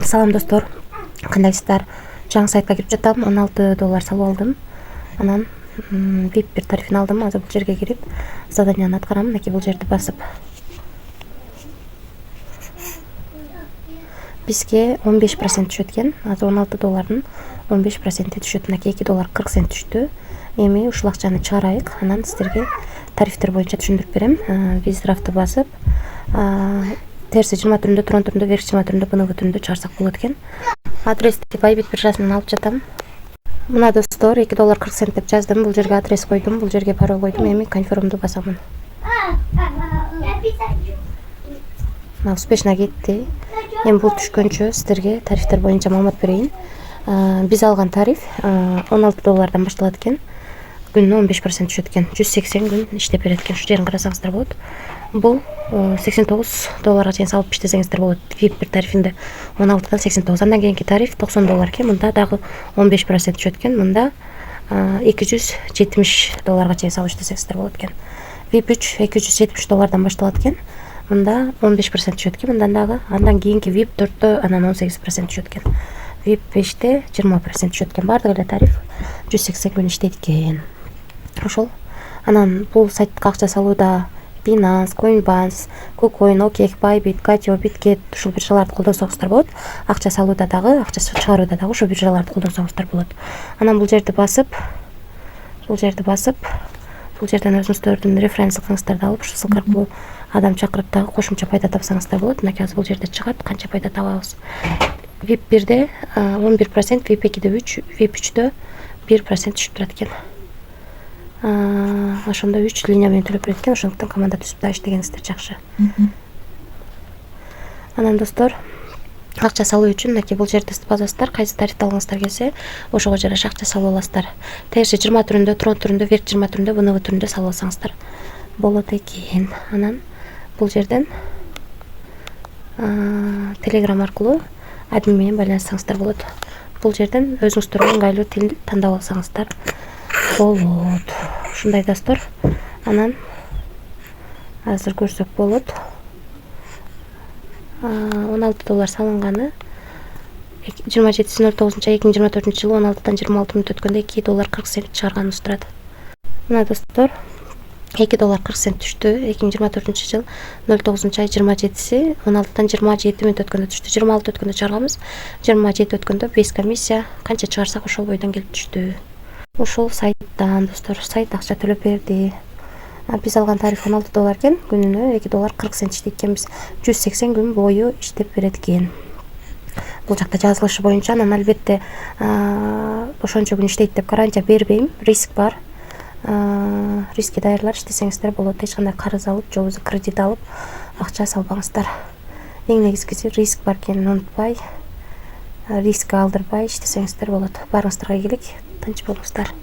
Салам достор, кандайсыздар? Жаңы сайтка кирип жатам, $16 салып алдым. Анан VIP бир тарифин алдым. Азыр бул жерге кирип, заданияны аткарам. Мынакей бул жерди басып. Бизге 15% түшөт экен. Азыр $16 15% түшөт. Мынакей $2.40 түштү. Эми ушул акчаны чыгарайык, анан сиздерге тарифтер боюнча түшүндүрүп берем. Визитрафты басып, терси 20 түрүндө, трон түрүндө, верх 20 түрүндө, БНВ түрүндө чыгарсак болот экен. Адрести Bybit биржасынан алып жатам. Мына достор, $2.40 деп жаздым. Бул жерге адрес койдум, бул жерге пароль койдум. Эми конфирмду басамын. Мына успешно кетти. Эми бул түшкөнчө сиздерге тарифтер боюнча маалымат берейин. Биз алган тариф $16 башталат экен. Күнүнө 15% түшөт экен. 180 күн иштеп берет экен. Шу жерин карасаңыздар болот. Бул $89 чейин салып иштесеңиздер болот. VIP бир тарифинде 16дан 89. Андан кийинки тариф $90 экен. Мында дагы 15% түшөт экен. Мында $270 чейин салып иштесеңиздер болот экен. VIP 3 $270 башталат экен. Мында 15% түшөт экен. Мындан дагы андан кийинки VIP 4тө анан 18% түшөт экен. VIP 5те 20% түшөт экен. Бардыгы эле тариф 180 күн иштейт экен. Ошол. Анан бул сайтка акча салууда Binance, Coinbase, KuCoin, OKEx, Bybit, Katio, Bitget ушул биржаларды колдонсоңуздар болот. Акча салууда дагы, акча чыгарууда дагы ушул биржаларды колдонсоңуздар болот. Анан бул жерди басып, бул жерден өзүңүздөрдүн референс ссылкаңыздарды алып, ушул ссылка аркылуу адам чакырып дагы кошумча пайда тапсаңыздар болот. Мынакей азыр бул жерде чыгат, канча пайда табабыз. VIP 1де 11%, VIP 2де 3, VIP 3дө 1% түшүп турат экен. Ошондо 3 линия менен төлөп берет экен. Ошондуктан команда түзүп да иштегениңиздер жакшы. Анан достор, акча салуу үчүн мынакей бул жерди басасыздар. Кайсы тарифти алгыңыздар келсе, ошого жараша акча салып аласыздар. Терси 20 түрүндө, трон түрүндө, верх 20 түрүндө, БНВ түрүндө салып алсаңыздар болот экен. Анан бул жерден Telegram аркылуу админ менен байланышсаңыздар болот. Бул жерден өзүңүздөргө ыңгайлуу тил тандап алсаңыздар болот. Ушундай достор. Анан азыр көрсөк болот. $16 салынганы 27.09.2024 жылы 16дан 26 мүнөт өткөндө $2.40 чыгарганыбыз турат. Мына достор, $2.40 түштү. 2024 жыл 09-ай 27-си 16дан 27 мүнөт өткөндө түштү. 26 өткөндө чыгарганбыз. 27 өткөндө без комиссия канча чыгарсак ошол бойдон келип түштү. Ушул сайттан достор, сайт акча төлөп берди. Биз алган тариф $16 экен, күнүнө $2.40 иштейт экенбиз. 180 күн бою иштеп берет экен. Бул жакта жазылышы боюнча, анан албетте ошончо күн иштейт деп гарантия бербейм. Риск бар. Рискке даярлар иштесеңиздер болот. Эч кандай карыз алып, же болбосо кредит алып акча салбаңыздар. Эң негизгиси риск бар экенин унутпай, риск алдырбай иштесеңиздер болот. Барыңыздарга ийгилик, тынч болуңуздар.